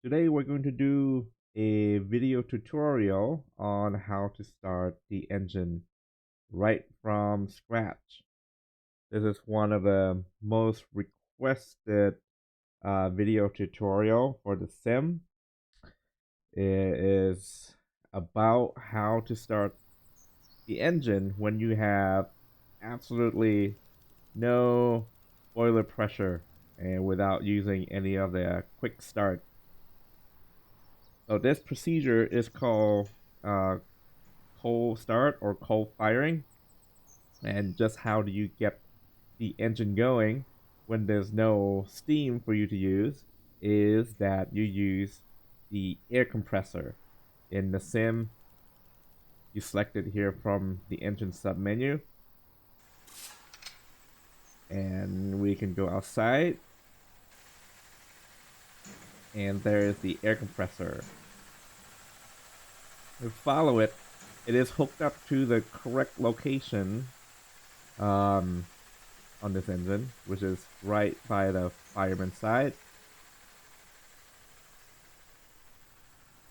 Today we're going to do a video tutorial on how to start the engine right from scratch. This is one of the most requested video tutorial for the sim. It is about how to start the engine when you have absolutely no boiler pressure and without using any of the quick start. So this procedure is called uh, cold start or cold firing. And just how do you get the engine going when there's no steam for you to use is that you use the air compressor. In the sim, you select it here from the engine submenu, and we can go outside, and there is the air compressor. We follow it. It is hooked up to the correct location on this engine, which is right by the fireman's side.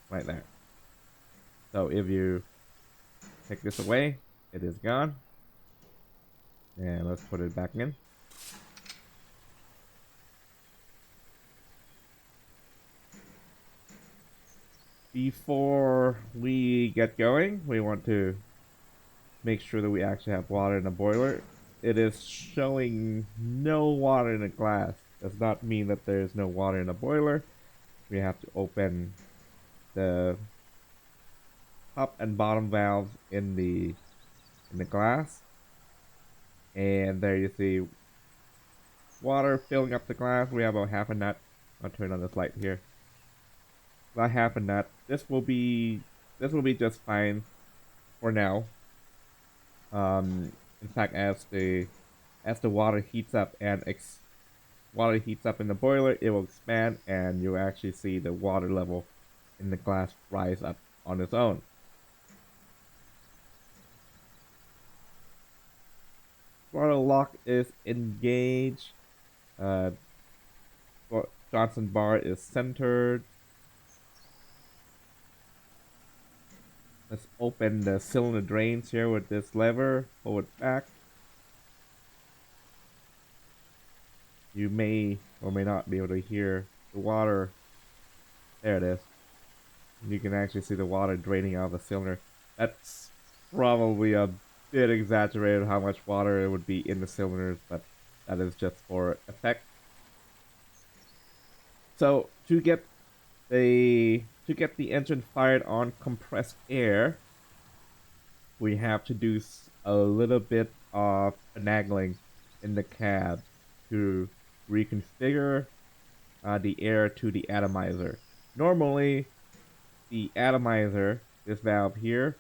Right there. So if you take this away, it is gone. And let's put it back in. Before we get going, we want to make sure that we actually have water in the boiler. It is showing no water in the glass. Does not mean that there is no water in the boiler. We have to open the top and bottom valves in the glass, and there you see water filling up the glass. We have about half a nut. I'll turn on this light here. About half a nut. This will be just fine for now. In fact, as the water heats up and water heats up in the boiler, it will expand, and you'll actually see the water level in the glass rise up on its own. Throttle lock is engaged. Johnson bar is centered. Let's open the cylinder drains here with this lever. Pull it back. You may or may not be able to hear the water. There it is. You can actually see the water draining out of the cylinder. That's probably a bit exaggerated how much water it would be in the cylinders, but that is just for effect. So to get the engine fired on compressed air, we have to do a little bit of finagling in the cab to reconfigure the air to the atomizer. Normally, the atomizer, this valve here,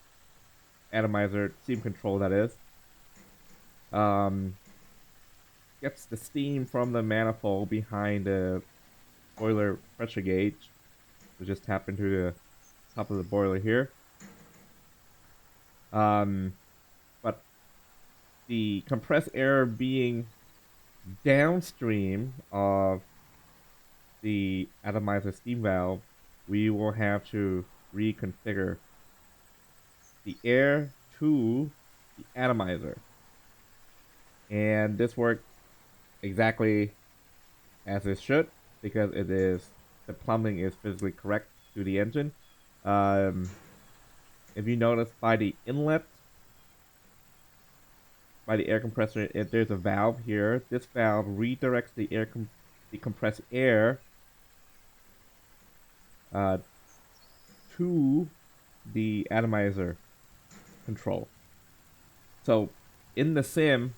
atomizer steam control that is, gets the steam from the manifold behind the boiler pressure gauge, which just tap into the top of the boiler here. But the compressed air being downstream of the atomizer steam valve, we will have to reconfigure the air to the atomizer. And this works exactly as it should, because the plumbing is physically correct to the engine. If you notice by the inlet, by the air compressor, there's a valve here. This valve redirects the compressed air to the atomizer control. So in the sim,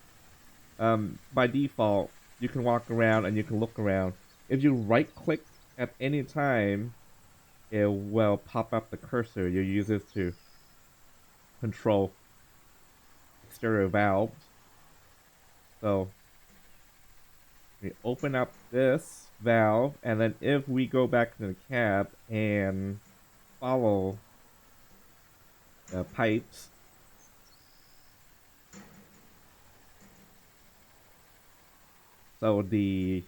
by default, you can walk around and you can look around. If you right click at any time, it will pop up the cursor. You use this to control exterior valves. So we open up this valve, and then if we go back to the cab and follow the pipes, so the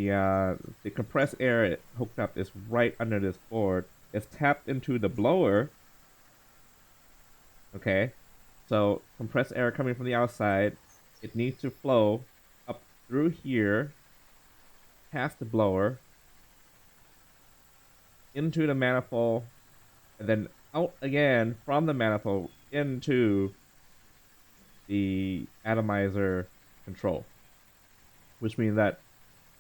the compressed air hooked up is right under this board. It's tapped into the blower. Okay, so compressed air coming from the outside, it needs to flow up through here, past the blower, into the manifold, and then out again from the manifold into the atomizer control. Which means that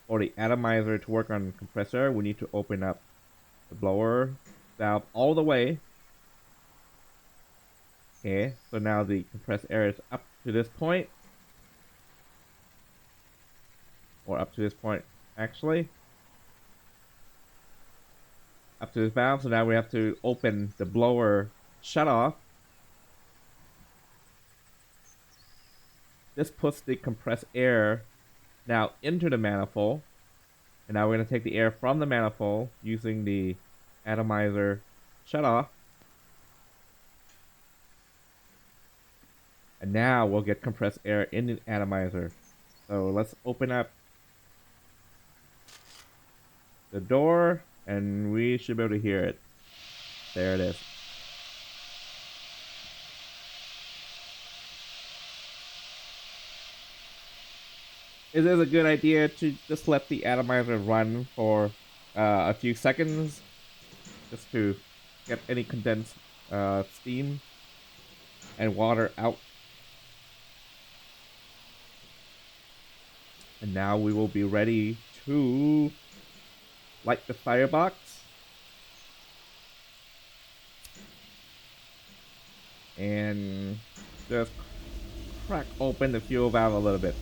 for the atomizer to work on compressor, we need to open up the blower valve all the way. Okay, so now the compressed air is up to this point. Or up to this point, actually. Up to this valve, so now we have to open the blower shutoff. This puts the compressed air now into the manifold. And now we're going to take the air from the manifold using the atomizer shutoff. And now we'll get compressed air in the atomizer. So let's open up the door and we should be able to hear it. There it is. It is a good idea to just let the atomizer run for a few seconds just to get any condensed steam and water out. And now we will be ready to light the firebox. And just crack open the fuel valve a little bit.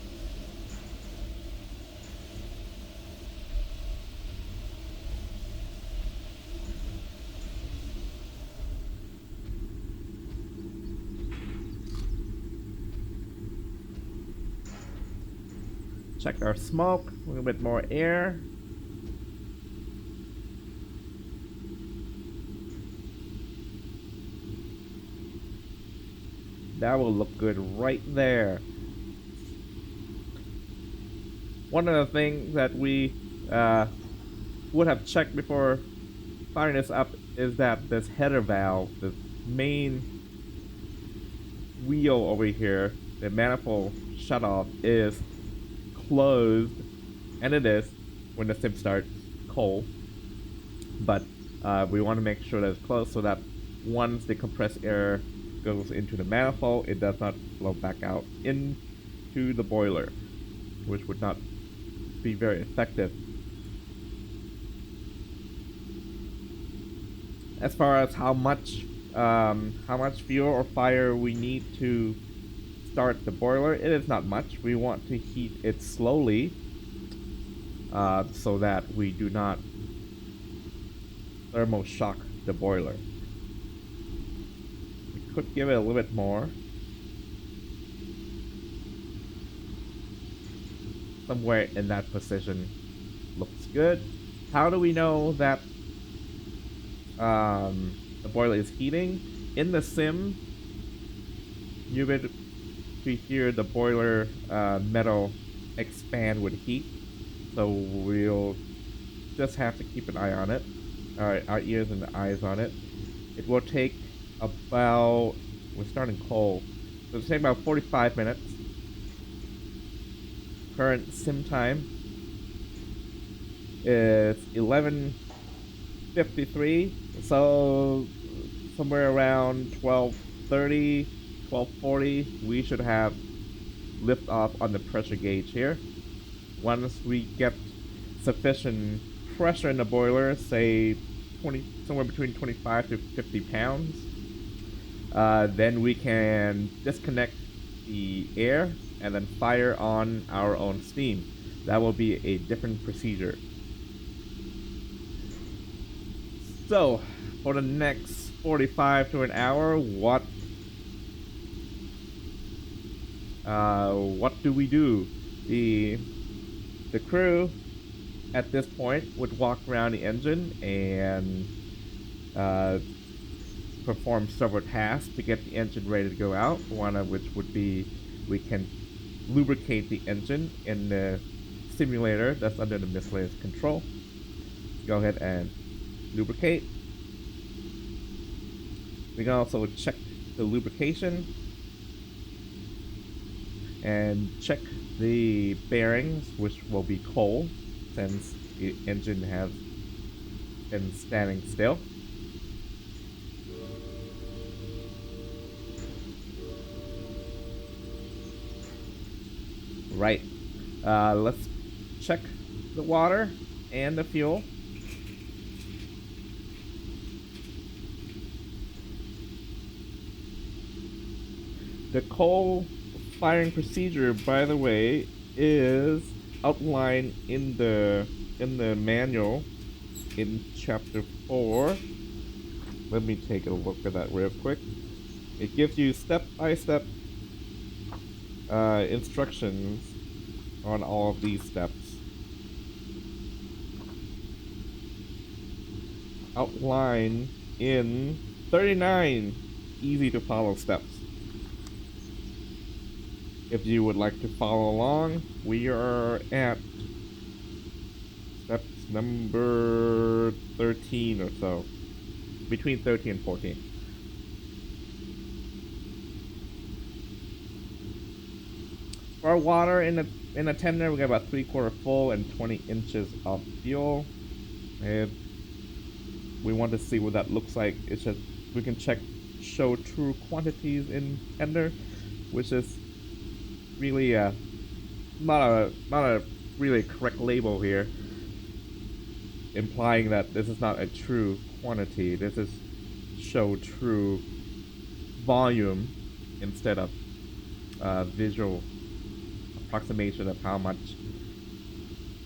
Check our smoke, a little bit more air. That will look good right there. One of the things that we would have checked before firing this up is that this header valve, the main wheel over here, the manifold shutoff, is closed, and it is when the sim starts cold, but we want to make sure that it's closed so that once the compressed air goes into the manifold, it does not flow back out into the boiler, which would not be very effective. As far as how much fuel or fire we need to start the boiler, it is not much. We want to heat it slowly so that we do not thermal shock the boiler. We could give it a little bit more. Somewhere in that position looks good. How do we know that the boiler is heating? In the sim, you would hear the boiler metal expand with heat, so we'll just have to keep an eye on it, our ears and eyes on it. It will take about, we're starting cold, so it'll take about 45 minutes. Current sim time is 11:53, so somewhere around 12:30, 12:40, we should have lift off on the pressure gauge here. Once we get sufficient pressure in the boiler, say somewhere between 25 to 50 pounds, then we can disconnect the air and then fire on our own steam. That will be a different procedure. So, for the next 45 to an hour, what do we do? The crew at this point would walk around the engine and perform several tasks to get the engine ready to go out. One of which would be we can lubricate the engine in the simulator that's under the miscellaneous control. Go ahead and lubricate. We can also check the lubrication and check the bearings, which will be cold since the engine has been standing still. Right. Let's check the water and the fuel. The coal firing procedure, by the way, is outlined in the manual in chapter 4. Let me take a look at that real quick. It gives you step-by-step instructions on all of these steps. Outlined in 39 easy to follow steps. If you would like to follow along, we are at steps number 13 or so. Between 13 and 14. For our water in a tender, we got about 3/4 full and 20 inches of fuel. If we want to see what that looks like, it's just we can check show true quantities in tender, which is really not a really correct label here, implying that this is not a true quantity. This is show true volume instead of visual approximation of how much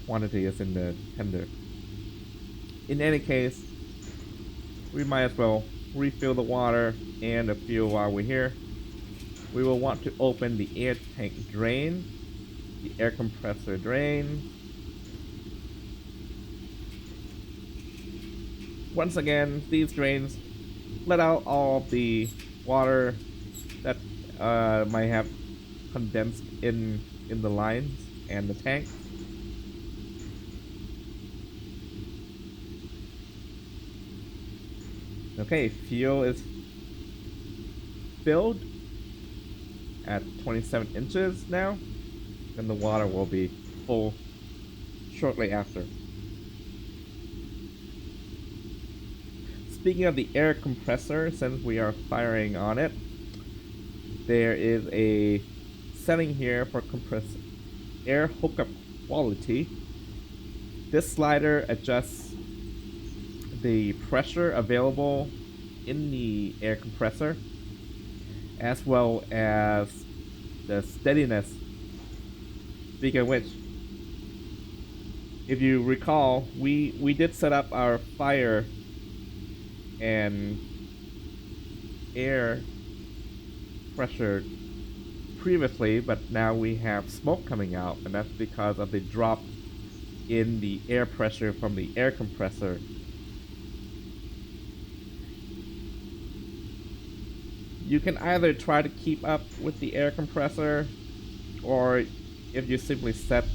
quantity is in the tender. In any case, we might as well refill the water and the fuel while we're here. We will want to open the air tank drain, the air compressor drain. Once again, these drains let out all of the water that might have condensed in the lines and the tank. Okay, fuel is filled at 27 inches now, and the water will be full shortly after. Speaking of the air compressor, since we are firing on it, there is a setting here for compressed air hookup quality. This slider adjusts the pressure available in the air compressor, as well as the steadiness. Speaking of which, if you recall, we did set up our fire and air pressure previously, but now we have smoke coming out, and that's because of the drop in the air pressure from the air compressor. You can either try to keep up with the air compressor, or if you simply set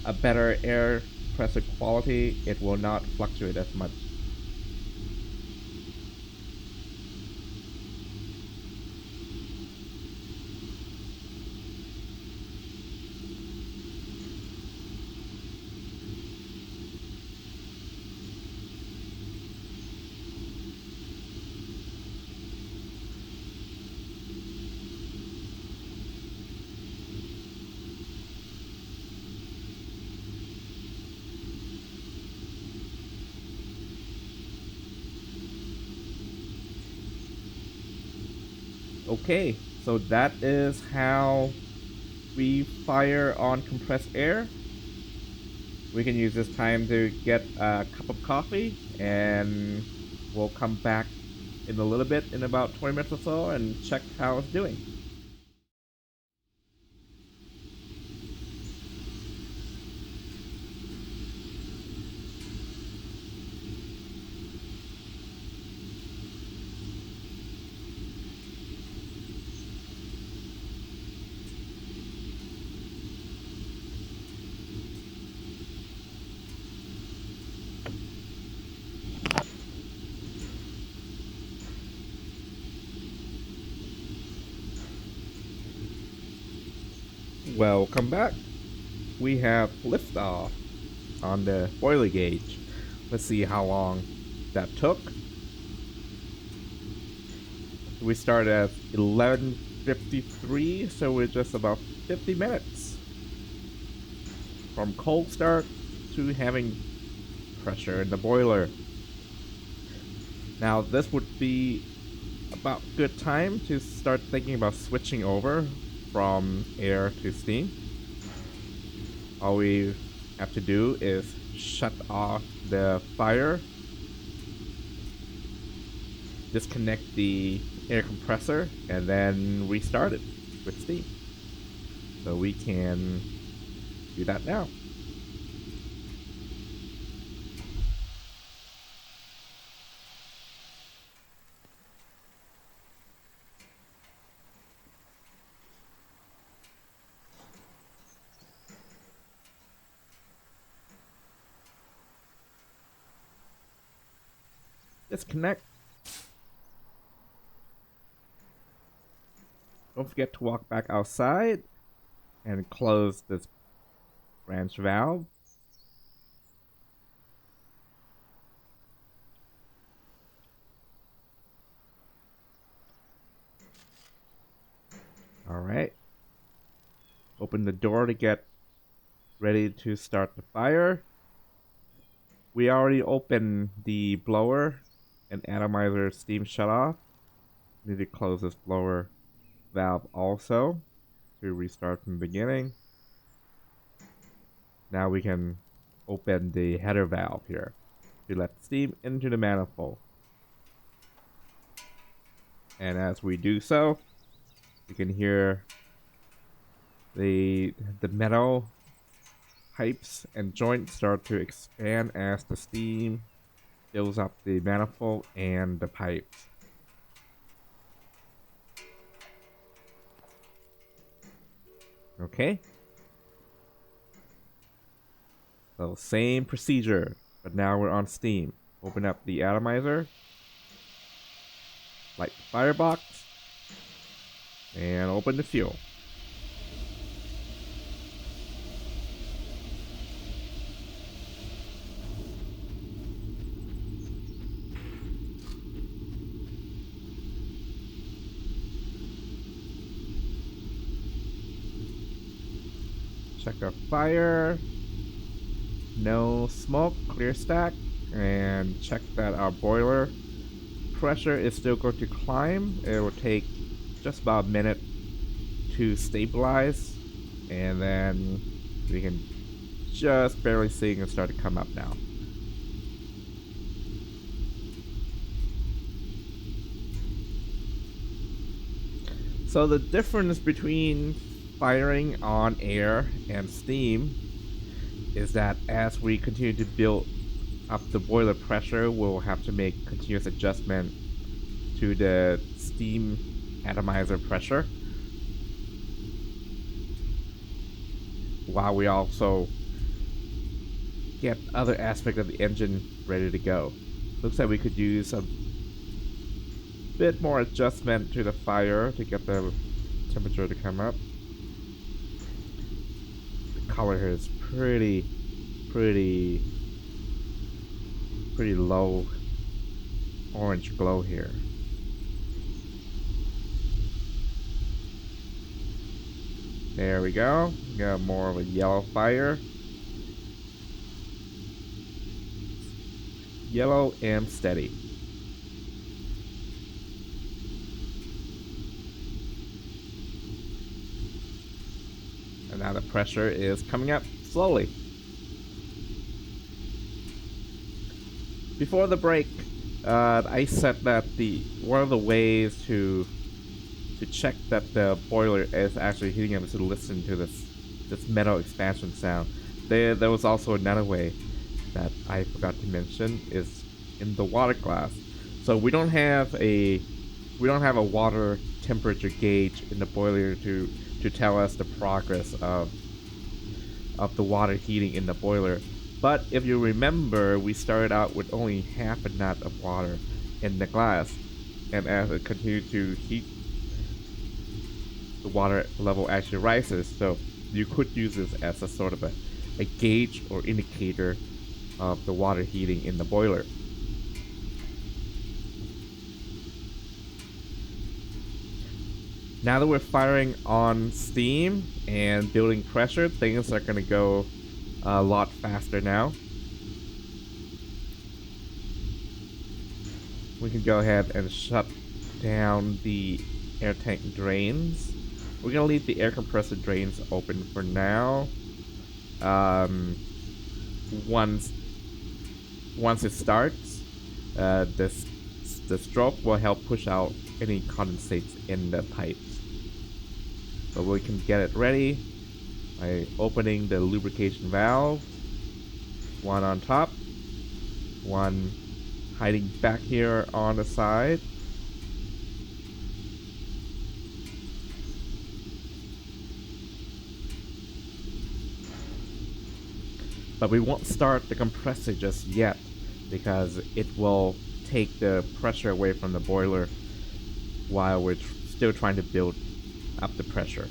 a better air pressure quality, it will not fluctuate as much. Okay, so that is how we fire on compressed air. We can use this time to get a cup of coffee, and we'll come back in a little bit, in about 20 minutes or so, and check how it's doing. Welcome back. We have liftoff on the boiler gauge. Let's see how long that took. We started at 11:53, so we're just about 50 minutes from cold start to having pressure in the boiler. Now this would be about good time to start thinking about switching over from air to steam. All we have to do is shut off the fire, disconnect the air compressor, and then restart it with steam. So we can do that now. Disconnect. Don't forget to walk back outside and close this branch valve. Alright. Open the door to get ready to start the fire. We already opened the blower and atomizer steam shutoff. Need to close this blower valve also to restart from the beginning. Now we can open the header valve here to let steam into the manifold. And as we do so, you can hear the metal pipes and joints start to expand as the steam fills up the manifold and the pipes. Okay. So same procedure, but now we're on steam. Open up the atomizer, light the firebox, and open the fuel. Check our fire. No smoke, clear stack, and check that our boiler pressure is still going to climb. It will take just about a minute to stabilize, and then we can just barely see it start to come up now. So the difference between firing on air and steam is that as we continue to build up the boiler pressure, we'll have to make continuous adjustment to the steam atomizer pressure, while we also get other aspects of the engine ready to go. Looks like we could use a bit more adjustment to the fire to get the temperature to come up. The color here is pretty low orange glow here. There we go. Got more of a yellow fire. Yellow and steady. And now the pressure is coming up slowly. Before the break, I said that one of the ways to check that the boiler is actually heating up is to listen to this metal expansion sound. There was also another way that I forgot to mention is in the water glass. So we don't have a water temperature gauge in the boiler to tell us the progress of the water heating in the boiler. But if you remember, we started out with only half a knot of water in the glass, and as it continued to heat, the water level actually rises. So you could use this as a sort of a gauge or indicator of the water heating in the boiler. Now that we're firing on steam and building pressure, things are going to go a lot faster now. We can go ahead and shut down the air tank drains. We're going to leave the air compressor drains open for now. Once it starts, the stroke will help push out any condensates in the pipes. But we can get it ready by opening the lubrication valve. One on top, one hiding back here on the side. But we won't start the compressor just yet because it will take the pressure away from the boiler while we're still trying to build up the pressure.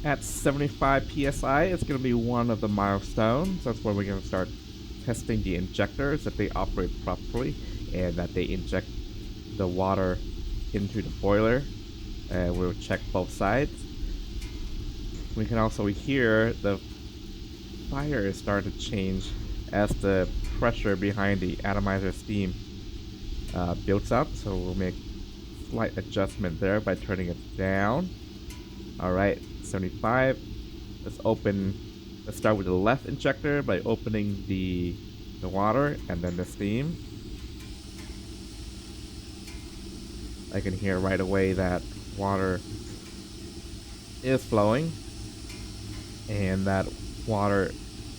At 75 psi, it's going to be one of the milestones. That's where we're going to start testing the injectors, that they operate properly and that they inject the water into the boiler. And we'll check both sides. We can also hear the fire is starting to change as the pressure behind the atomizer steam builds up. So we'll make a slight adjustment there by turning it down. Alright, 75. Let's start with the left injector by opening the water and then the steam. I can hear right away that water is flowing and that water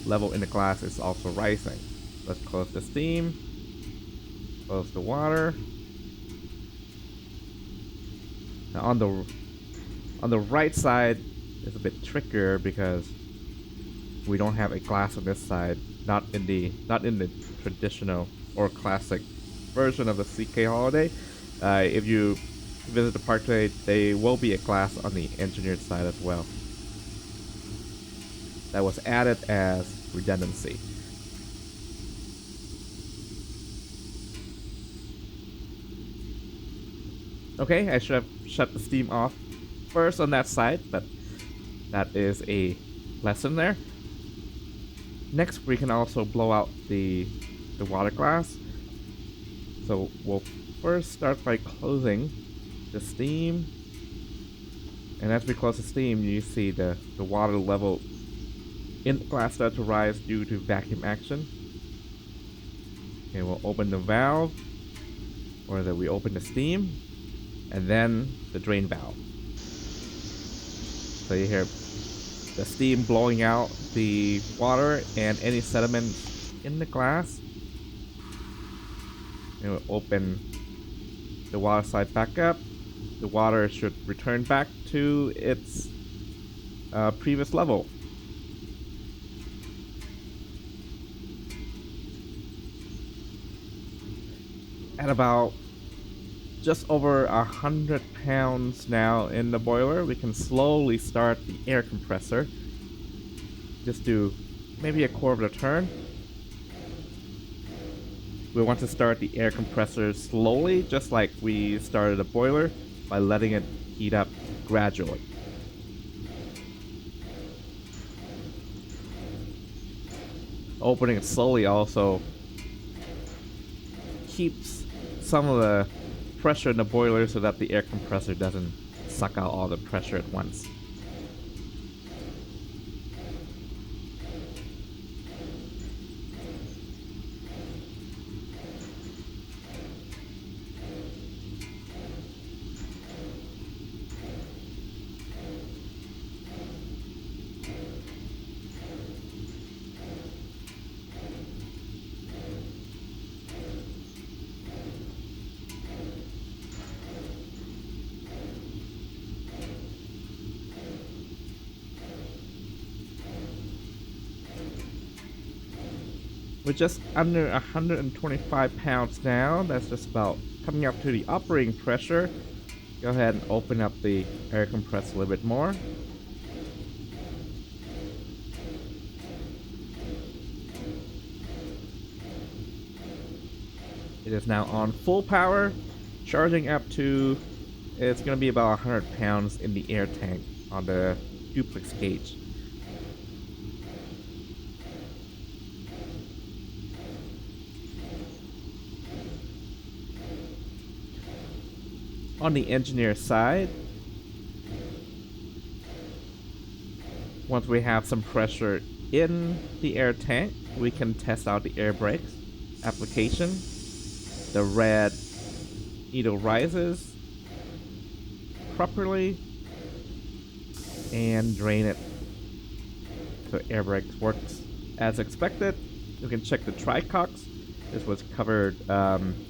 level in the glass is also rising. Let's close the steam, close the water. Now on the right side is a bit trickier because we don't have a glass on this side, not in the traditional or classic version of the CK Holiday. If you visit the park today, there will be a glass on the engineered side as well. That was added as redundancy. Okay, I should have shut the steam off first on that side, but that is a lesson there. Next, we can also blow out the water glass. So we'll first start by closing the steam, and as we close the steam, you see the water level in the glass start to rise due to vacuum action. Okay, we'll open the valve or that we open the steam, and then the drain valve. So you hear the steam blowing out the water and any sediment in the glass. It will open the water side back up. The water should return back to its previous level. At about just over 100 pounds now in the boiler, we can slowly start the air compressor. Just do maybe a quarter of a turn. We want to start the air compressor slowly, just like we started the boiler, by letting it heat up gradually. Opening it slowly also keeps some of the pressure in the boiler so that the air compressor doesn't suck out all the pressure at once. We're just under 125 pounds now. That's just about coming up to the operating pressure. Go ahead and open up the air compressor a little bit more. It is now on full power, charging up to, it's going to be about 100 pounds in the air tank on the duplex gauge. On the engineer side, once we have some pressure in the air tank, we can test out the air brakes application. The red needle rises properly and drain it. So air brakes works as expected. You can check the tricocks. This was covered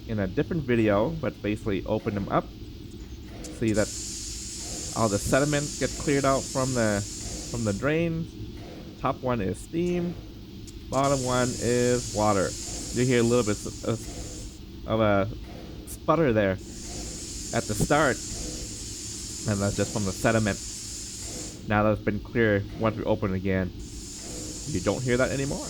in a different video, but basically open them up. See that all the sediment gets cleared out from the drains. Top one is steam. Bottom one is water. You hear a little bit of a sputter there at the start, and that's just from the sediment. Now that it's been clear, once we open it again, you don't hear that anymore.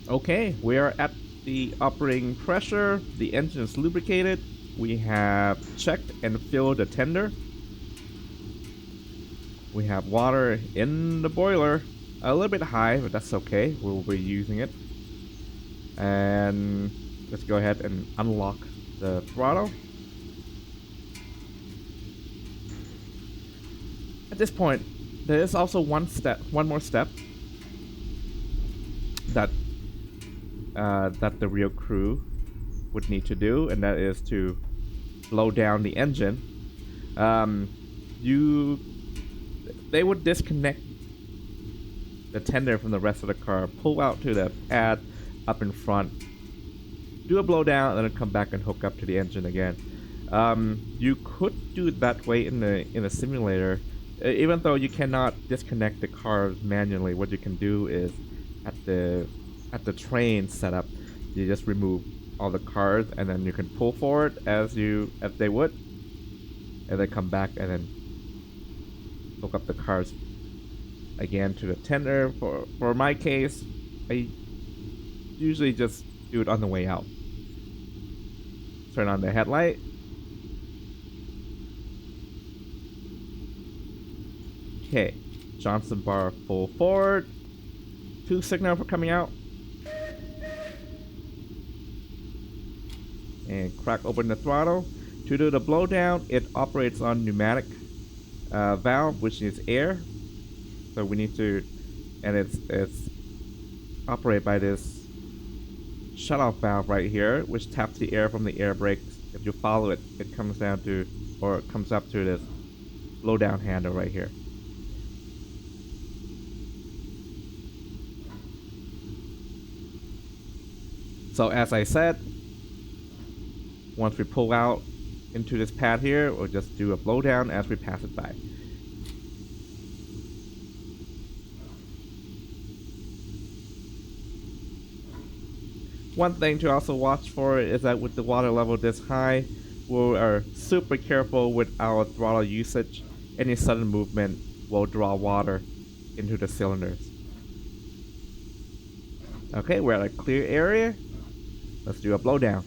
Okay, we are at the operating pressure. The engine is lubricated. We have checked and filled the tender. We have water in the boiler. A little bit high, but that's okay. We'll be using it. And let's go ahead and unlock the throttle. At this point, there is also one more step that the real crew would need to do, and that is to blow down the engine. They would disconnect the tender from the rest of the car, pull out to the pad up in front, do a blowdown, and then come back and hook up to the engine again. You could do it that way in the simulator. Even though you cannot disconnect the cars manually, what you can do is at the train setup, you just remove all the cars, and then you can pull forward as they would, and then come back and then hook up the cars again to the tender. For my case, I usually just do it on the way out. Turn on the headlight. Okay, Johnson bar full forward. 2 signal for coming out. And crack open the throttle. To do the blowdown, it operates on pneumatic valve, which is air. So we need to, and it's operated by this shutoff valve right here, which taps the air from the air brakes. If you follow it, it comes down to, or it comes up to this blowdown handle right here. So as I said, once we pull out into this pad here, we'll just do a blowdown as we pass it by. One thing to also watch for is that with the water level this high, we are super careful with our throttle usage. Any sudden movement will draw water into the cylinders. Okay, we're at a clear area. Let's do a blowdown.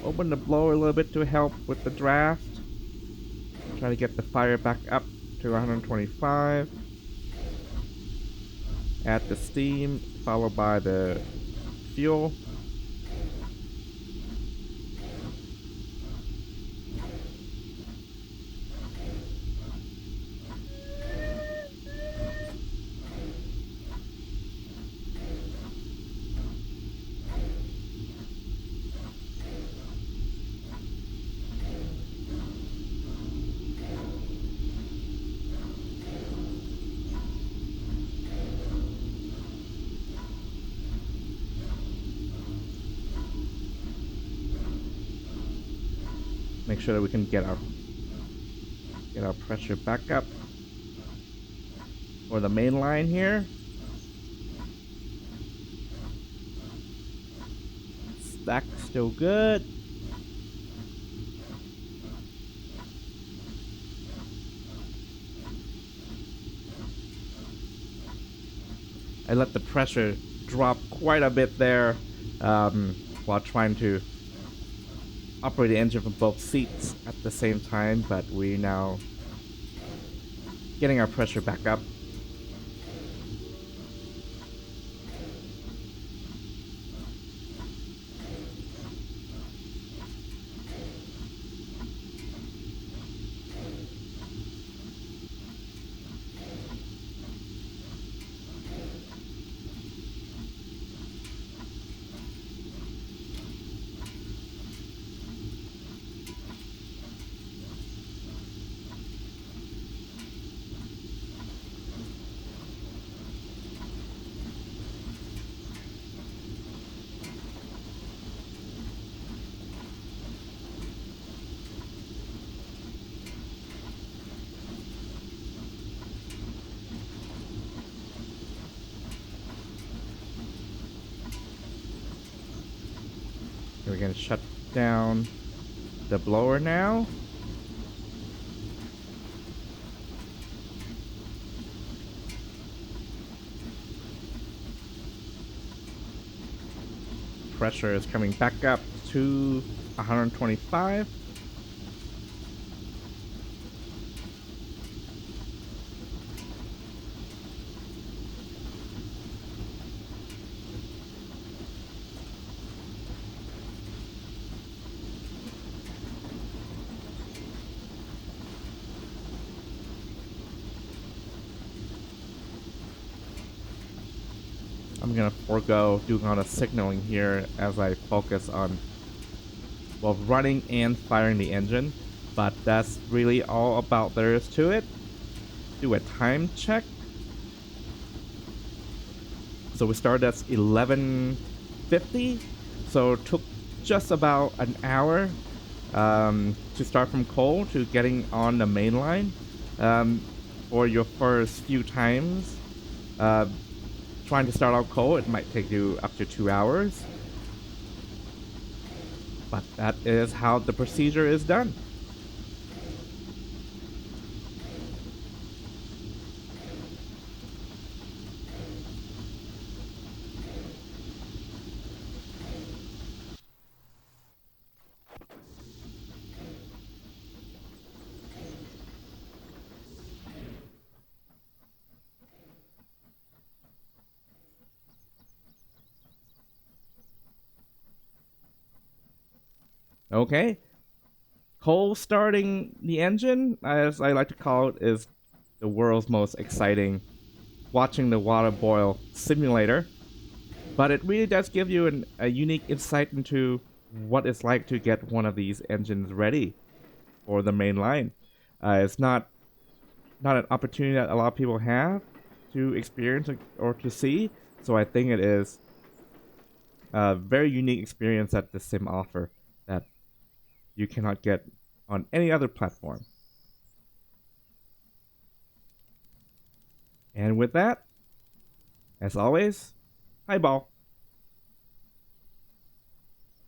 Open the blower a little bit to help with the draft. Try to get the fire back up to 125. Add the steam, followed by the fuel. Make sure that we can get our pressure back up for the main line here. Stack still good. I let the pressure drop quite a bit there while trying to operate the engine from both seats at the same time, but we're now getting our pressure back up. We're gonna shut down the blower now. Pressure is coming back up to 125. I'm gonna forego doing all the signaling here as I focus on both running and firing the engine, but that's really all about there is to it. Do a time check. So we started at 11:50. So it took just about an hour to start from coal to getting on the main line. Um, for your first few times, uh, trying to start out coal, it might take you up to 2 hours. But that is how the procedure is done. Okay. Coal starting the engine, as I like to call it, is the world's most exciting watching the water boil simulator. But it really does give you a unique insight into what it's like to get one of these engines ready for the main line. It's not an opportunity that a lot of people have to experience or to see. So I think it is a very unique experience that the sim offer that you cannot get on any other platform. And with that, as always, highball.